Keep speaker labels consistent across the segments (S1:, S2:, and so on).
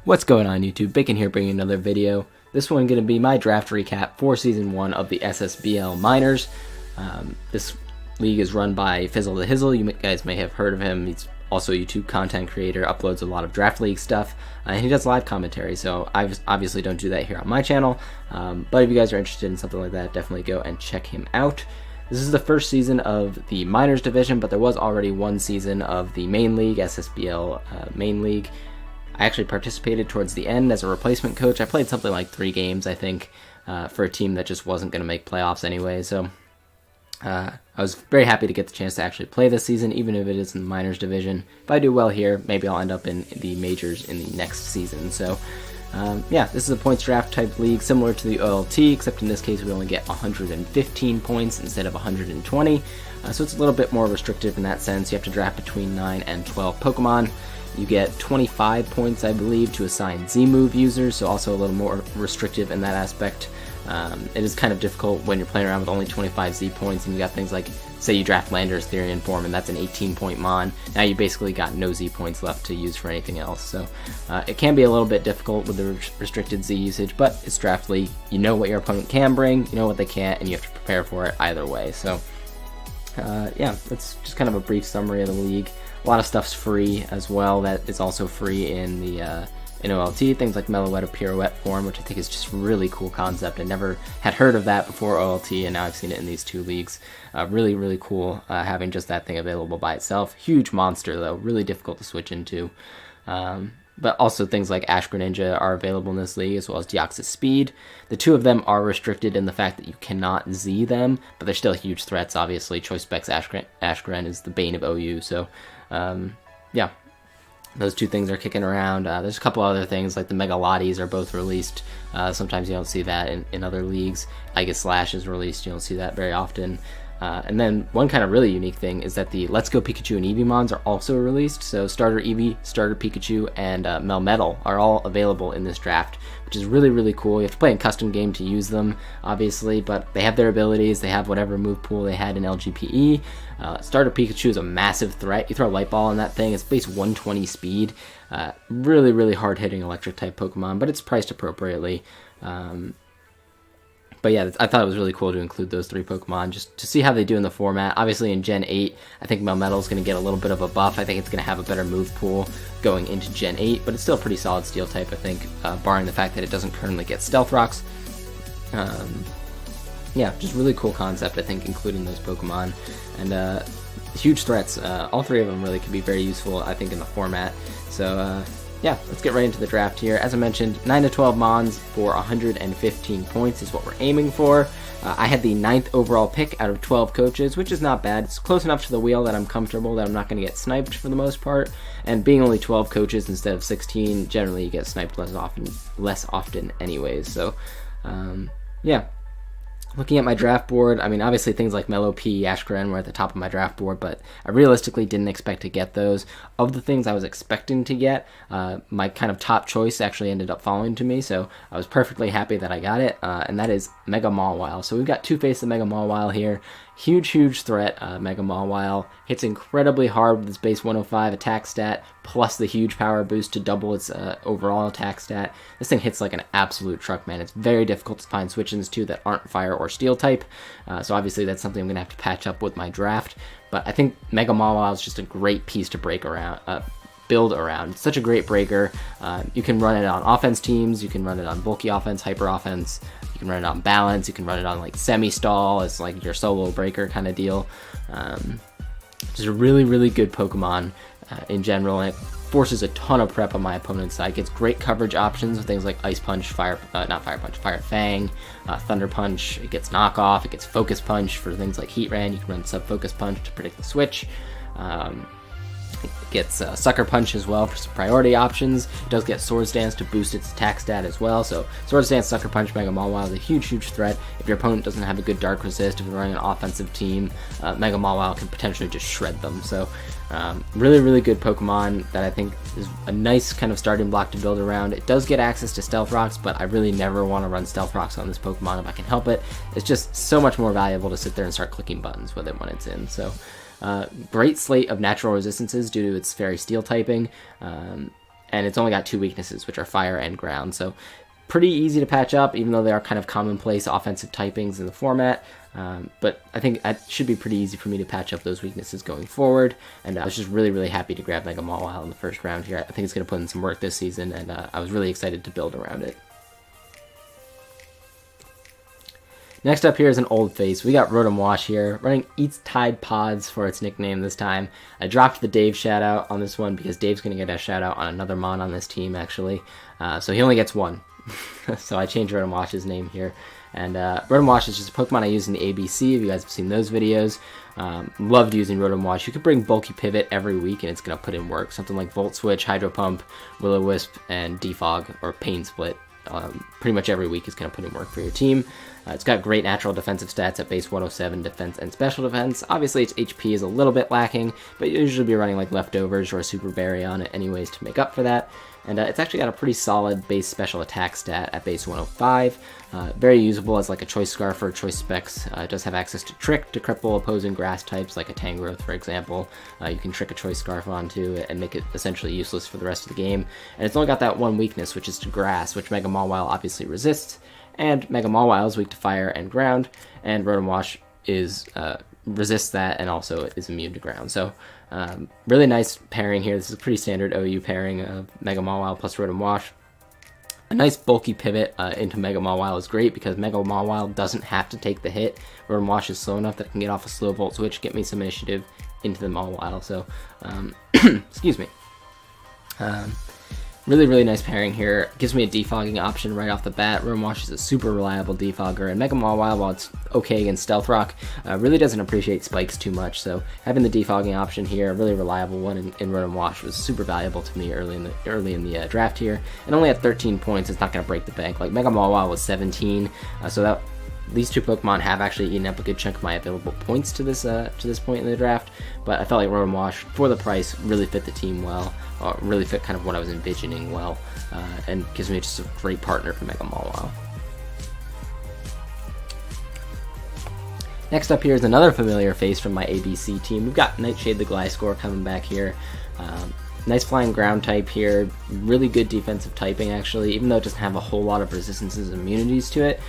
S1: What's going on YouTube? Bacon here bringing another video. This one going to be my draft recap for Season 1 of the SSBL Minors. This league is run by Fizzle the Hizzle. You guys may have heard of him. He's also a YouTube content creator, uploads a lot of draft league stuff, and he does live commentary, so I obviously don't do that here on my channel, but if you guys are interested in something like that, definitely go and check him out. This is the first season of the Minors division, but there was already one season of the main league, SSBL main league. I actually participated towards the end as a replacement coach. I played something like 3 games, I think, for a team that just wasn't going to make playoffs anyway, so I was very happy to get the chance to actually play this season, even if it is in the minors division. If I do well here, maybe I'll end up in the majors in the next season. So yeah, this is a points draft type league similar to the OLT, except in this case we only get 115 points instead of 120. So it's a little bit more restrictive in that sense. You have to draft between 9 and 12 Pokemon. You get 25 points, I believe, to assign Z-move users, so also a little more restrictive in that aspect. It is kind of difficult when you're playing around with only 25 Z points and you got things like, say you draft Landorus Therian form and that's an 18-point Mon. Now you basically got no Z points left to use for anything else. So it can be a little bit difficult with the restricted Z usage, but it's draft league. You know what your opponent can bring, you know what they can't, and you have to prepare for it either way. So yeah, that's just kind of a brief summary of the league. A lot of stuff's free as well. That is also free in the in OLT, things like Mega Mawile Pirouette form, which I think is just a really cool concept. I never had heard of that before OLT, and now I've seen it in these 2 leagues. Really, really cool having just that thing available by itself. Huge monster, though, really difficult to switch into. But also things like Ash Greninja are available in this league, as well as Deoxys Speed. The 2 of them are restricted in the fact that you cannot Z them, but they're still huge threats, obviously. Choice Specs Ashgren is the bane of OU, so yeah. Those 2 things are kicking around. There's a couple other things, like the Mega Lotties are both released. Sometimes you don't see that in other leagues. Iga Slash is released, you don't see that very often. And then one kind of really unique thing is that the Let's Go Pikachu and Eevee Mons are also released. So Starter Eevee, Starter Pikachu, and Melmetal are all available in this draft, which is really, really cool. You have to play in custom game to use them, obviously, but they have their abilities. They have whatever move pool they had in LGPE. Starter Pikachu is a massive threat. You throw a Light Ball on that thing, it's base 120 speed. Really, really hard-hitting electric type Pokemon, but it's priced appropriately. But yeah, I thought it was really cool to include those 3 Pokemon just to see how they do in the format. Obviously in Gen 8, I think Melmetal is going to get a little bit of a buff. I think it's going to have a better move pool going into Gen 8, but it's still a pretty solid Steel type, I think, barring the fact that it doesn't currently get Stealth Rocks. Yeah, just really cool concept, I think, including those Pokemon. And huge threats. All 3 of them really could be very useful, I think, in the format. So yeah, let's get right into the draft here. As I mentioned, 9 to 12 Mons for 115 points is what we're aiming for. I had the 9th overall pick out of 12 coaches, which is not bad. It's close enough to the wheel that I'm comfortable that I'm not going to get sniped for the most part. And being only 12 coaches instead of 16, generally you get sniped less often anyways. So yeah. Looking at my draft board, I mean, obviously things like Melopy, Ashgren were at the top of my draft board, but I realistically didn't expect to get those. Of the things I was expecting to get, my kind of top choice actually ended up falling to me, so I was perfectly happy that I got it, and that is Mega Mawile. So we've got 2 faces of Mega Mawile here. Huge threat. Mega Mawile hits incredibly hard with its base 105 attack stat, plus the huge power boost to double its overall attack stat. This thing hits like an absolute truck, man. It's very difficult to find switch-ins to that aren't fire or steel type, so obviously that's something I'm going to have to patch up with my draft, but I think Mega Mawile is just a great piece to build around. It's such a great breaker. You can run it on offense teams, you can run it on bulky offense, hyper offense, you can run it on balance, you can run it on like semi-stall as like your solo breaker kind of deal. Just a really, really good Pokemon in general, and it forces a ton of prep on my opponent's side. It gets great coverage options with things like Ice Punch, Fire Fang, Thunder Punch. It gets Knockoff, it gets Focus Punch for things like Heat Ran. You can run Sub Focus Punch to predict the switch. It gets Sucker Punch as well for some priority options. It does get Swords Dance to boost its attack stat as well. So Swords Dance, Sucker Punch, Mega Mawile is a huge threat. If your opponent doesn't have a good Dark Resist, if you're running an offensive team, Mega Mawile can potentially just shred them. So really good Pokemon that I think is a nice kind of starting block to build around. It does get access to Stealth Rocks, but I really never want to run Stealth Rocks on this Pokemon if I can help it. It's just so much more valuable to sit there and start clicking buttons with it when it's in. So great slate of natural resistances due to its Fairy Steel typing. and it's only got 2 weaknesses, which are fire and ground. So pretty easy to patch up, even though they are kind of commonplace offensive typings in the format. But I think it should be pretty easy for me to patch up those weaknesses going forward. And I was just really happy to grab Mega Mawile in the first round here. I think it's going to put in some work this season, and I was really excited to build around it. Next up here is an old face. We got Rotom Wash here, running Eats Tide Pods for its nickname this time. I dropped the Dave shout out on this one because Dave's going to get a shout out on another mon on this team, actually. So he only gets one. So I changed Rotom Wash's name here. And Rotom Wash is just a Pokemon I use in the ABC, if you guys have seen those videos. Loved using Rotom Wash. You could bring Bulky Pivot every week and it's going to put in work. Something like Volt Switch, Hydro Pump, Will-O-Wisp, and Defog, or Pain Split. Pretty much every week is going to put in work for your team. It's got great natural defensive stats at base 107 defense and special defense. Obviously its HP is a little bit lacking, but you'll usually be running like Leftovers or a Super Berry on it anyways to make up for that. And it's actually got a pretty solid base special attack stat at base 105. Very usable as like a Choice Scarf or Choice Specs. It does have access to Trick to cripple opposing grass types like a Tangrowth, for example. You can trick a Choice Scarf onto it and make it essentially useless for the rest of the game. And it's only got that one weakness, which is to grass, which Mega Mawile obviously resists. And Mega Mawile is weak to fire and ground, and Rotom Wash is resists that and also is immune to ground. So really nice pairing here. This is a pretty standard OU pairing of Mega Mawile plus Rotom Wash. A nice bulky pivot into Mega Mawile is great because Mega Mawile doesn't have to take the hit. Rotom Wash is slow enough that it can get off a slow Volt Switch, get me some initiative into the Mawile. So, excuse me. Really nice pairing here. Gives me a defogging option right off the bat. Rotom Wash is a super reliable defogger, and Mega Mawile, while it's okay against Stealth Rock, really doesn't appreciate spikes too much, so having the defogging option here, a really reliable one in Rotom Wash, was super valuable to me early in the draft here. And only at 13 points, it's not going to break the bank. Like Mega Mawile was 17, so these two Pokemon have actually eaten up a good chunk of my available points to this point in the draft, but I felt like Rotom Wash, for the price, really fit the team well, really fit kind of what I was envisioning well, and gives me just a great partner for Mega Mawile. Next up here is another familiar face from my ABC team. We've got Nightshade the Gliscor coming back here. Nice flying ground type here, really good defensive typing actually, even though it doesn't have a whole lot of resistances and immunities to it.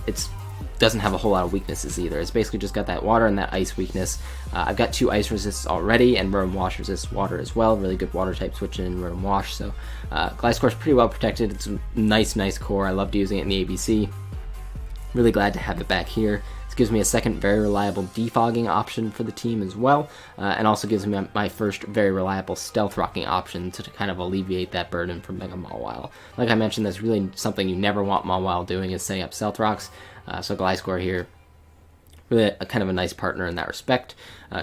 S1: It doesn't have a whole lot of weaknesses either. It's basically just got that water and that ice weakness. I've got 2 ice resists already, and Rotom Wash resists water as well. Really good water type switching in Rotom Wash, so Gliscor is pretty well protected. It's a nice core. I loved using it in the ABC. Really glad to have it back here. This gives me a second very reliable defogging option for the team as well, and also gives me my first very reliable stealth rocking option to kind of alleviate that burden from Mega Mawile. Like I mentioned, that's really something you never want Mawile doing, is setting up stealth rocks, so Gliscor here, really kind of a nice partner in that respect.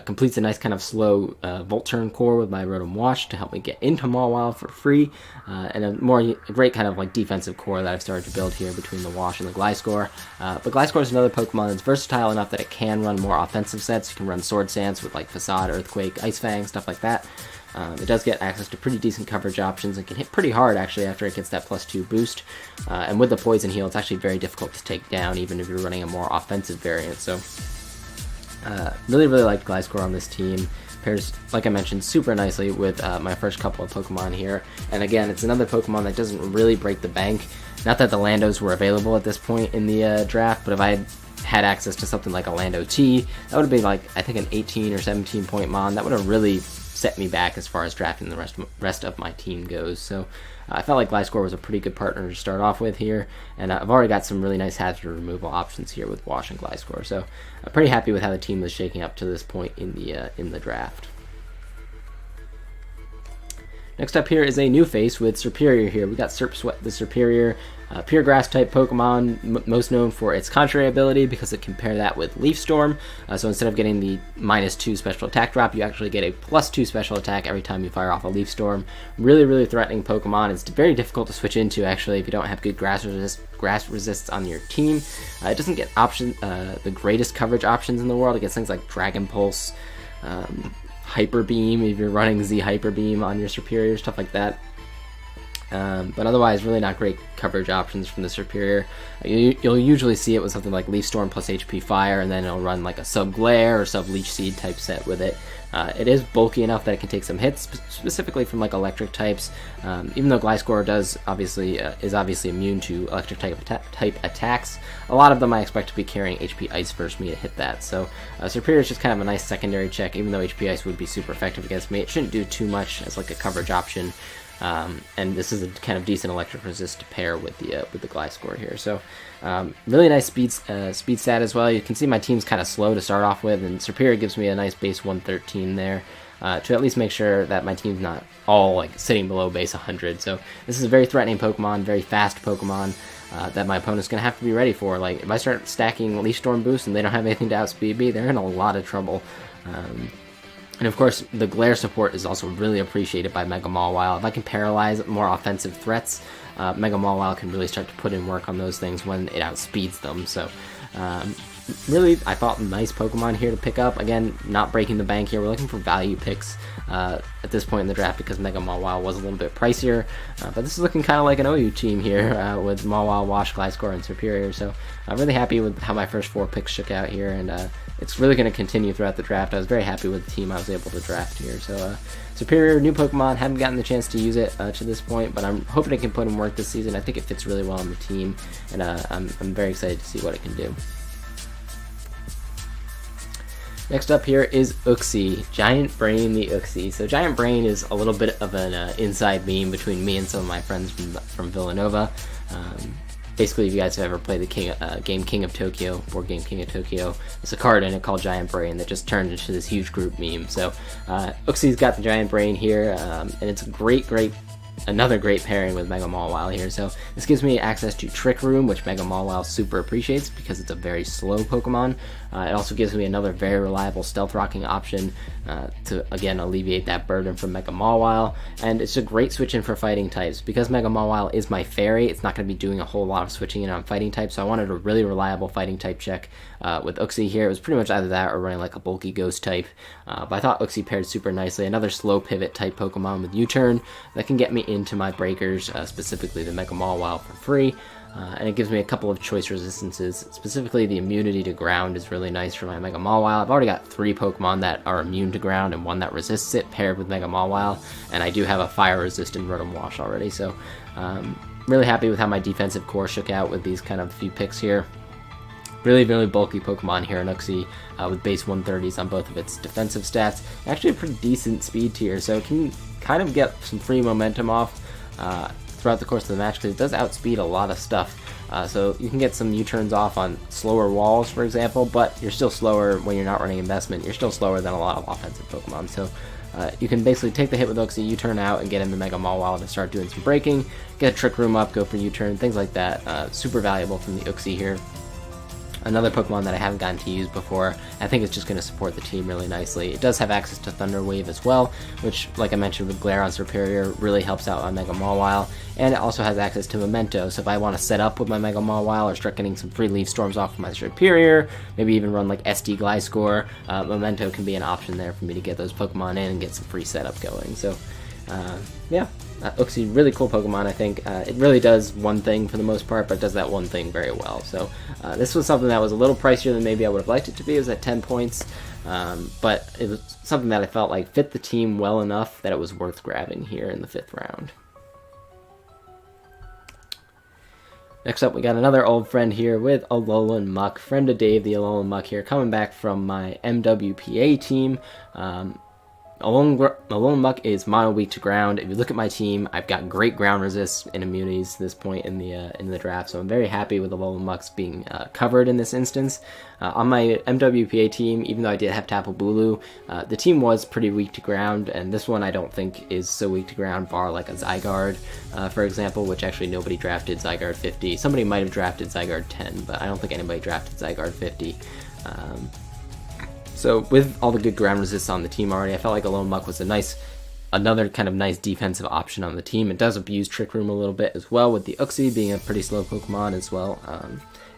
S1: Completes a nice kind of slow Volt Turn core with my Rotom Wash to help me get into Mawile for free, and a great kind of like defensive core that I've started to build here between the Wash and the Gliscor. But Gliscor is another Pokemon that's versatile enough that it can run more offensive sets. You can run Sword Stance with like Facade, Earthquake, Ice Fang, stuff like that. It does get access to pretty decent coverage options and can hit pretty hard actually after it gets that +2 boost. And with the Poison Heal, it's actually very difficult to take down even if you're running a more offensive variant. So really liked Gliscor on this team. Pairs, like I mentioned, super nicely with my first couple of Pokemon here. And again, it's another Pokemon that doesn't really break the bank. Not that the Landos were available at this point in the draft, but if I had access to something like a Lando T, that would have been like, I think, an 18 or 17 point mon. That would have really set me back as far as drafting the rest of my team goes. So I felt like Gliscor was a pretty good partner to start off with here, and I've already got some really nice hazard removal options here with Wash and Gliscor. So I'm pretty happy with how the team is shaking up to this point in the draft. Next up here is a new face with Serperior here. We got Sweat the Serperior, pure grass type Pokemon, most known for its contrary ability because it can pair that with Leaf Storm. So instead of getting the -2 special attack drop, you actually get a +2 special attack every time you fire off a Leaf Storm. Really threatening Pokemon. It's very difficult to switch into actually if you don't have good grass resists on your team. It doesn't get the greatest coverage options in the world. It gets things like Dragon Pulse, Hyper Beam if you're running Z Hyper Beam on your Serperior, stuff like that. But otherwise, really not great coverage options from the Serperior. You'll usually see it with something like Leaf Storm plus HP Fire, and then it'll run like a Sub Glare or Sub Leech Seed type set with it. It is bulky enough that it can take some hits, specifically from like electric types. Even though Gliscor is obviously immune to electric type attacks, a lot of them I expect to be carrying HP Ice versus me to hit that. So Superior is just kind of a nice secondary check. Even though HP Ice would be super effective against me, it shouldn't do too much as like a coverage option. And this is a kind of decent electric resist to pair with the Gliscor here. So really nice speed stat as well. You can see my team's kind of slow to start off with, and Superior gives me a nice base 113 there to at least make sure that my team's not all like sitting below base 100. So this is a very threatening Pokemon, very fast Pokemon that my opponent's going to have to be ready for. Like if I start stacking Leaf Storm boost and they don't have anything to outspeed me, they're in a lot of trouble. And of course, the glare support is also really appreciated by Mega Mawile. If I can paralyze more offensive threats, Mega Mawile can really start to put in work on those things when it outspeeds them. So, really, I thought nice Pokemon here to pick up. Again, not breaking the bank here. We're looking for value picks at this point in the draft because Mega Mawile was a little bit pricier. But this is looking kind of like an OU team here with Mawile, Wash, Gliscor, and Superior. So I'm really happy with how my first 4 picks shook out here, and it's really going to continue throughout the draft. I was very happy with the team I was able to draft here. So Superior, new Pokemon, haven't gotten the chance to use it to this point, but I'm hoping it can put in work this season. I think it fits really well on the team, and I'm very excited to see what it can do. Next up here is Uxie, Giant Brain the Uxie. So Giant Brain is a little bit of an inside meme between me and some of my friends from Villanova. Basically, if you guys have ever played the game King of Tokyo, board game King of Tokyo, there's a card in it called Giant Brain that just turned into this huge group meme. So Uxie's got the Giant Brain here, and it's a another great pairing with Mega Mawile here. So this gives me access to Trick Room, which Mega Mawile super appreciates because it's a very slow Pokemon. It also gives me another very reliable Stealth Rocking option to, again, alleviate that burden from Mega Mawile. And it's a great switch in for fighting types. Because Mega Mawile is my fairy, it's not going to be doing a whole lot of switching in on fighting types, so I wanted a really reliable fighting type check with Uxie here. It was pretty much either that or running like a bulky ghost type. But I thought Uxie paired super nicely. Another slow pivot type Pokemon with U-Turn that can get me into my breakers, specifically the Mega Mawile, for free. And it gives me a couple of choice resistances. Specifically, the immunity to ground is really nice for my Mega Mawile. I've already got 3 Pokemon that are immune to ground and 1 that resists it paired with Mega Mawile, and I do have a fire resistant Rotom Wash already. So really happy with how my defensive core shook out with these kind of few picks here. Really, really bulky Pokemon here in Uxie with base 130s on both of its defensive stats. Actually a pretty decent speed tier, so it can kind of get some free momentum off throughout the course of the match because it does outspeed a lot of stuff. So you can get some U-turns off on slower walls, for example, but you're still slower when you're not running investment. You're still slower than a lot of offensive Pokemon. So you can basically take the hit with Uxie, U-turn out, and get into Mega Mawile to start doing some breaking, get a Trick Room up, go for U-turn, things like that. Super valuable from the Uxie here. Another Pokemon that I haven't gotten to use before. I think it's just going to support the team really nicely. It does have access to Thunder Wave as well, which, like I mentioned with Glare on Superior, really helps out on Mega Mawile. And it also has access to Memento, so if I want to set up with my Mega Mawile or start getting some free Leaf Storms off of my Superior, maybe even run like SD Gliscor, Memento can be an option there for me to get those Pokemon in and get some free setup going. So, yeah. Uxie, really cool Pokemon, I think. It really does one thing for the most part, but does that one thing very well. So this was something that was a little pricier than maybe I would have liked it to be. It was at 10 points, but it was something that I felt like fit the team well enough that it was worth grabbing here in the 5th round. Next up, we got another old friend here with Alolan Muck. Friend of Dave, the Alolan Muck here, coming back from my MWPA team. Alolan Muck is mono weak to ground. If you look at my team, I've got great ground resists and immunities to this point in the draft, so I'm very happy with Alolan Muck's being covered in this instance. On my MWPA team, even though I did have Tapu Bulu, the team was pretty weak to ground, and this one I don't think is so weak to ground, bar like a Zygarde, for example, which actually nobody drafted Zygarde 50. Somebody might have drafted Zygarde 10, but I don't think anybody drafted Zygarde 50. So with all the good ground resists on the team already, I felt like Alolan Muck was another kind of nice defensive option on the team. It does abuse Trick Room a little bit as well, with the Uxie being a pretty slow Pokemon as well.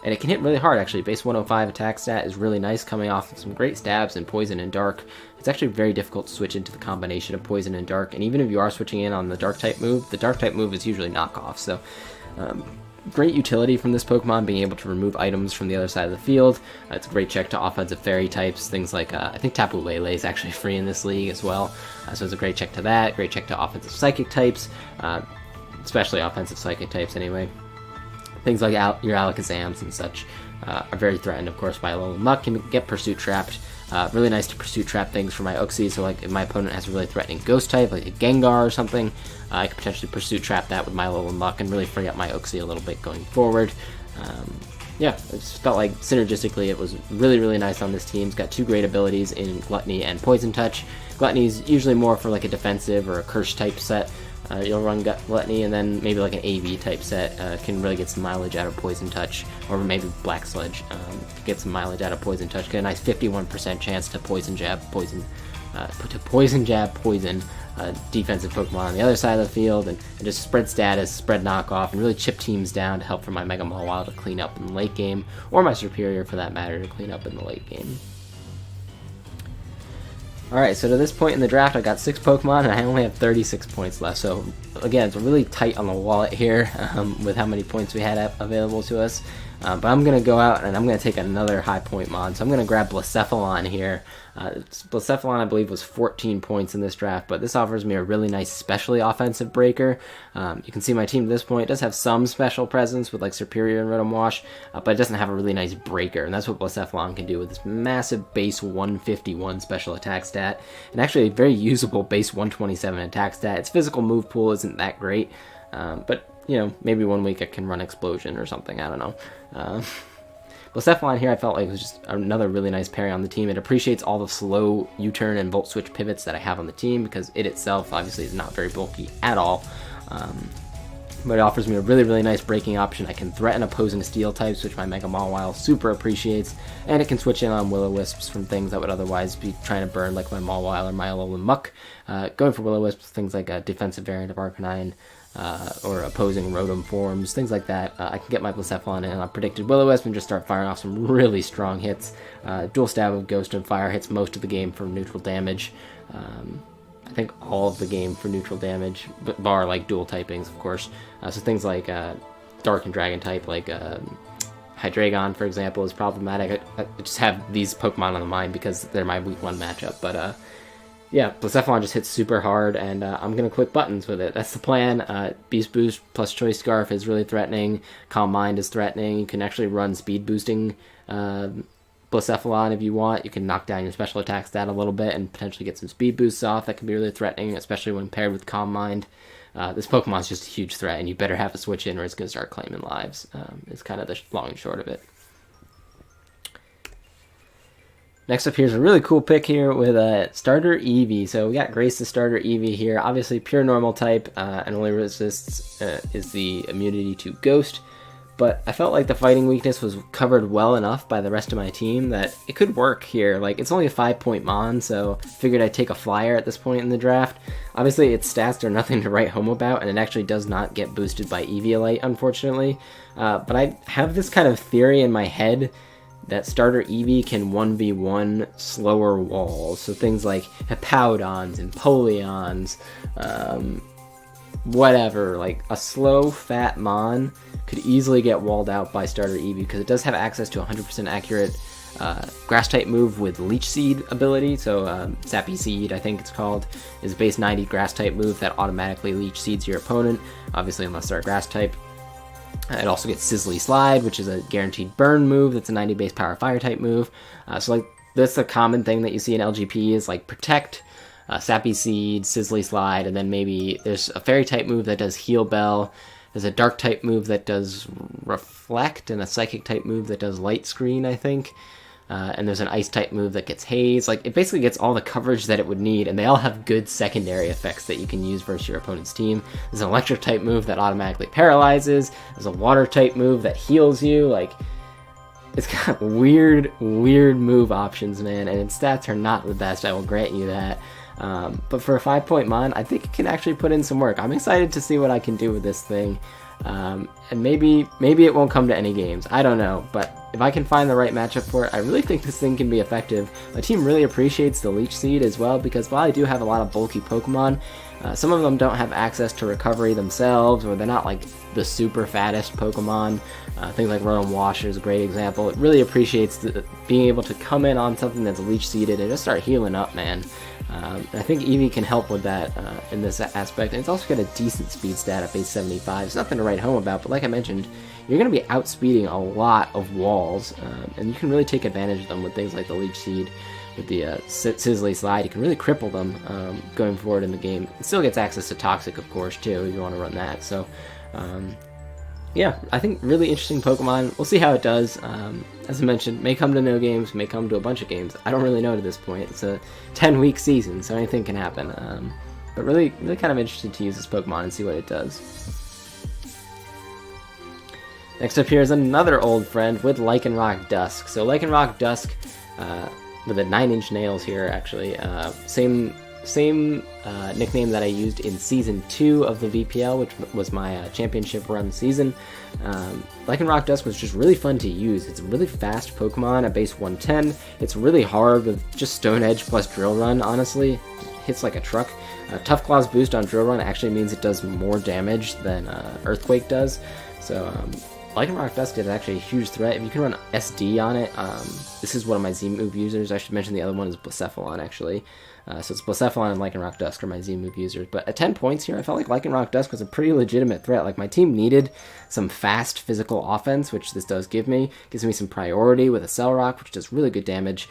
S1: And it can hit really hard, actually. Base 105 attack stat is really nice, coming off of some great stabs in Poison and Dark. It's actually very difficult to switch into the combination of Poison and Dark, and even if you are switching in on the Dark-type move, the Dark-type move is usually knockoff. So great utility from this Pokemon, being able to remove items from the other side of the field. It's a great check to offensive fairy types, things like, I think Tapu Lele is actually free in this league as well, so it's a great check to that, great check to offensive psychic types, especially offensive psychic types anyway. Things like your Alakazams and such are very threatened, of course, by a little Muck. Can get Pursuit Trapped. Really nice to Pursuit Trap things for my Uxie, so like if my opponent has a really threatening Ghost type, like a Gengar or something, I could potentially Pursuit Trap that with my little Muck and really free up my Uxie a little bit going forward. Yeah, it just felt like synergistically it was really, really nice on this team. It's got two great abilities in Gluttony and Poison Touch. Gluttony is usually more for like a defensive or a curse type set. You'll run Gluttony, and then maybe like an AV type set can really get some mileage out of Poison Touch, or maybe Black Sludge get some mileage out of Poison Touch. Get a nice 51% chance to Poison Jab, Poison defensive Pokemon on the other side of the field, and just spread status, spread knockoff, and really chip teams down to help for my Mega Mawile to clean up in the late game, or my Superior for that matter to clean up in the late game. Alright, so to this point in the draft, I got 6 Pokemon, and I only have 36 points left. So, again, it's really tight on the wallet here with how many points we had available to us. But I'm going to go out, and I'm going to take another high point mon. So I'm going to grab Blacephalon here. Blacephalon, I believe, was 14 points in this draft, but this offers me a really nice, specially offensive breaker. You can see my team at this point does have some special presence with like Superior and Rotom Wash, but it doesn't have a really nice breaker, and that's what Blacephalon can do with this massive base 151 special attack stat, and actually a very usable base 127 attack stat. Its physical move pool isn't that great, but you know, maybe one week it can run Explosion or something, I don't know. Blacephalon here I felt like was just another really nice parry on the team. It appreciates all the slow U-turn and Volt Switch pivots that I have on the team, because it itself obviously is not very bulky at all. But it offers me a really, really nice breaking option. I can threaten opposing steel types, which my Mega Mawile super appreciates, and it can switch in on Will-O-Wisps from things that would otherwise be trying to burn, like my Mawile or my Alolan Muck. Going for Will-O-Wisps, things like a defensive variant of Arcanine, or opposing Rotom forms, things like that. I can get my Blacephalon in on predicted Will-O-Wisp and just start firing off some really strong hits. Dual Stab of Ghost and Fire hits most of the game for neutral damage. I think all of the game for neutral damage, but bar like dual typings, of course. So things like Dark and Dragon type, like Hydreigon, for example, is problematic. I just have these Pokemon on the mind because they're my week 1 matchup, but yeah, Blacephalon just hits super hard, and I'm going to click buttons with it. That's the plan. Beast Boost plus Choice Scarf is really threatening. Calm Mind is threatening. You can actually run speed boosting Blacephalon if you want. You can knock down your special attack stat a little bit and potentially get some speed boosts off. That can be really threatening, especially when paired with Calm Mind. This Pokemon is just a huge threat, and you better have a switch in or it's going to start claiming lives. It's kind of the long and short of it. Next up, here's a really cool pick here with a starter Eevee. So we got Grace the starter Eevee here. Obviously pure normal type, and only resists is the immunity to Ghost. But I felt like the fighting weakness was covered well enough by the rest of my team that it could work here. Like, it's only a 5-point mon, so figured I'd take a flyer at this point in the draft. Obviously, its stats are nothing to write home about, and it actually does not get boosted by Eviolite, unfortunately. But I have this kind of theory in my head that starter Eevee can 1v1 slower walls. So things like Hippowdons and Polions, whatever, like a slow, fat mon could easily get walled out by starter Eevee because it does have access to 100% accurate grass type move with Leech Seed ability. So Sappy Seed, I think it's called, is a base 90 grass type move that automatically Leech Seeds your opponent, obviously unless they're a grass type. It also gets Sizzly Slide, which is a guaranteed burn move that's a 90 base power fire type move. So like that's a common thing that you see in LGP is like Protect, Sappy Seed, Sizzly Slide, and then maybe there's a fairy type move that does Heal Bell. There's a dark type move that does Reflect, and a psychic type move that does Light Screen, I think. And there's an ice type move that gets Haze. Like, it basically gets all the coverage that it would need, and they all have good secondary effects that you can use versus your opponent's team. There's an electric type move that automatically paralyzes. There's a water type move that heals you. Like, it's got weird move options, man, and its stats are not the best, I will grant you that. But for a 5-point mon, I think it can actually put in some work. I'm excited to see what I can do with this thing. And maybe it won't come to any games. I don't know, but if I can find the right matchup for it, I really think this thing can be effective. My team really appreciates the Leech Seed as well, because while I do have a lot of bulky Pokemon, Some of them don't have access to recovery themselves, or they're not like the super fattest Pokemon. Things like Rotom Washer is a great example. It really appreciates being able to come in on something that's leech seeded and just start healing up, man. I think Eevee can help with that in this aspect, and it's also got a decent speed stat at base 75. It's nothing to write home about, but like I mentioned, you're going to be outspeeding a lot of walls, and you can really take advantage of them with things like the Leech Seed, with the Sizzly Slide. You can really cripple them going forward in the game. It still gets access to Toxic, of course, too, if you want to run that. So, yeah, I think really interesting Pokemon. We'll see how it does. As I mentioned, may come to no games, may come to a bunch of games. I don't really know to this point. It's a 10-week season, so anything can happen. But really kind of interested to use this Pokemon and see what it does. Next up here is another old friend with Lycanroc Dusk. So Lycanroc Dusk, with the 9-inch nails here, actually. Same nickname that I used in Season 2 of the VPL, which was my championship run season. Lycanroc Dusk was just really fun to use. It's a really fast Pokemon at base 110. It's really hard with just Stone Edge plus Drill Run, honestly. It hits like a truck. Tough Claw's boost on Drill Run actually means it does more damage than Earthquake does. So Lycanroc Dusk is actually a huge threat. If you can run SD on it, this is one of my Z-move users. I should mention the other one is Blacephalon, actually. So it's Blacephalon and Lycanroc Dusk are my Z-move users. But at 10 points here, I felt like Lycanroc Dusk was a pretty legitimate threat. Like, my team needed some fast physical offense, which this does give me. Gives me some priority with a Cell Rock, which does really good damage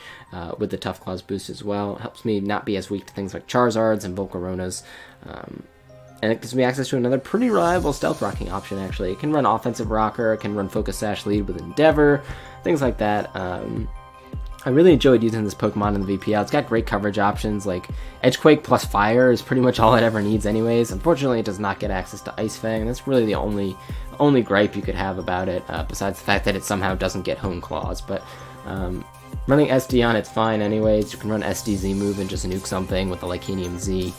S1: with the Tough Claws boost as well. It helps me not be as weak to things like Charizards and Volcaronas. And it gives me access to another pretty reliable stealth rocking option, actually. It can run offensive rocker, it can run focus sash lead with Endeavor, things like that. I really enjoyed using this Pokemon in the VPL. It's got great coverage options, like Edgequake plus Fire is pretty much all it ever needs anyways. Unfortunately, it does not get access to Ice Fang. That's really the only gripe you could have about it, besides the fact that it somehow doesn't get Hone Claws. But running SD on it's fine anyways. You can run SD Z-move and just nuke something with the Lycanium Z.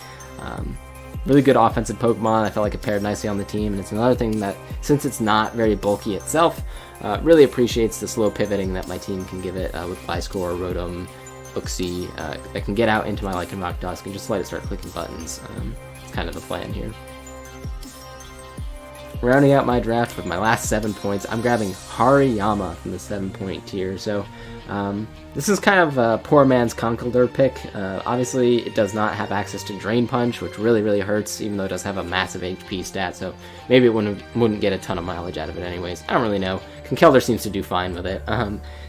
S1: Really good offensive Pokemon. I felt like it paired nicely on the team, and it's another thing that, since it's not very bulky itself, really appreciates the slow pivoting that my team can give it with Gliscor, Rotom, Uxie. I can get out into my Lycanroc Dusk and just let it start clicking buttons. It's kind of the plan here. Rounding out my draft with my last 7 points, I'm grabbing Hariyama from the 7-point tier. So this is kind of a poor man's Conkeldurr pick. Obviously, it does not have access to Drain Punch, which really hurts, even though it does have a massive HP stat, so maybe it wouldn't get a ton of mileage out of it anyways. I don't really know. Conkeldurr seems to do fine with it.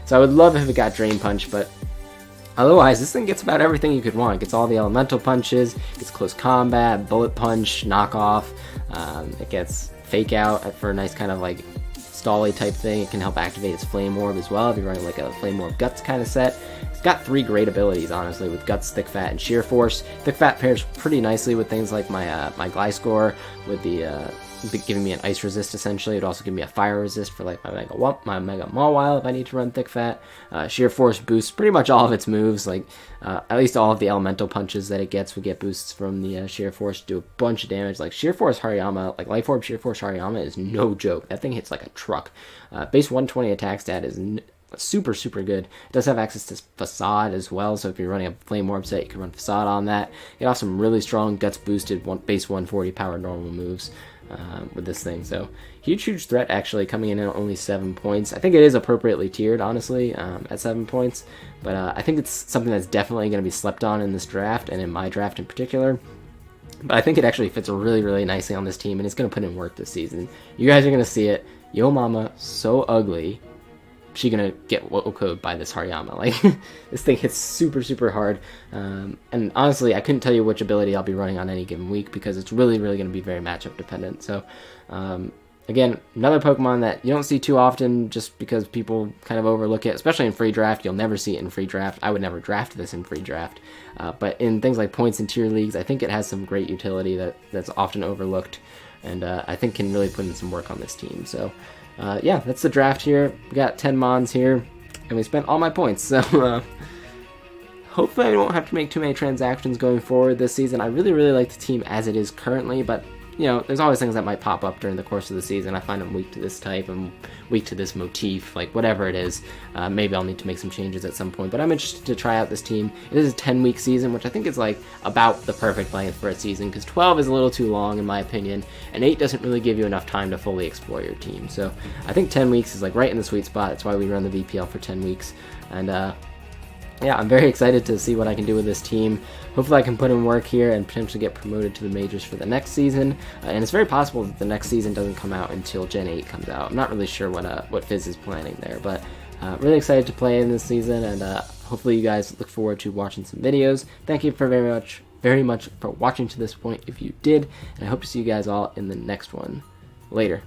S1: So I would love if it got Drain Punch, but otherwise, this thing gets about everything you could want. It gets all the elemental punches, it gets close combat, bullet punch, knockoff, it gets Fake Out for a nice kind of like Stally type thing. It can help activate its Flame Orb as well if you're running like a Flame Orb Guts kind of set. It's got 3 great abilities, honestly, with Guts, Thick Fat, and Sheer Force. Thick Fat pairs pretty nicely with things like my my Gliscor, with the giving me an ice resist essentially. It'd also give me a fire resist for like my Mega Mawile if I need to run Thick Fat. Sheer Force boosts pretty much all of its moves, like at least all of the elemental punches that it gets would get boosts from the Sheer Force, do a bunch of damage. Like Sheer Force Hariyama, like Life Orb Sheer Force Hariyama is no joke. That thing hits like a truck. Base 120 attack stat is super good. It does have access to Facade as well, so if you're running a Flame Orb set, you can run Facade on that. It has some really strong Guts boosted base 140 power normal moves with this thing. So huge threat actually, coming in at only 7 points. I think it is appropriately tiered, honestly, at 7 points, but I think it's something that's definitely going to be slept on in this draft, and in my draft in particular. But I think it actually fits really nicely on this team, and it's going to put in work this season. You guys are going to see it. Yo mama, so ugly. She gonna get Wokoed by this Hariyama. Like, this thing hits super hard. And honestly, I couldn't tell you which ability I'll be running on any given week, because it's really gonna be very matchup dependent. So, again, another Pokemon that you don't see too often just because people kind of overlook it, especially in free draft. You'll never see it in free draft. I would never draft this in free draft. But in things like points and tier leagues, I think it has some great utility that's often overlooked, and I think can really put in some work on this team. So, yeah, that's the draft here. We got 10 Mons here, and we spent all my points, so hopefully I won't have to make too many transactions going forward this season. I really like the team as it is currently, but you know, there's always things that might pop up during the course of the season. I find I'm weak to this type, I'm weak to this motif, like whatever it is. Maybe I'll need to make some changes at some point, but I'm interested to try out this team. It is a 10-week season, which I think is like about the perfect length for a season, because 12 is a little too long in my opinion, and 8 doesn't really give you enough time to fully explore your team. So I think 10 weeks is like right in the sweet spot. That's why we run the VPL for 10 weeks. And yeah, I'm very excited to see what I can do with this team. Hopefully I can put in work here and potentially get promoted to the majors for the next season. And it's very possible that the next season doesn't come out until Gen 8 comes out. I'm not really sure what Fizz is planning there, but really excited to play in this season, and hopefully you guys look forward to watching some videos. Thank you for very much for watching to this point if you did, and I hope to see you guys all in the next one. Later.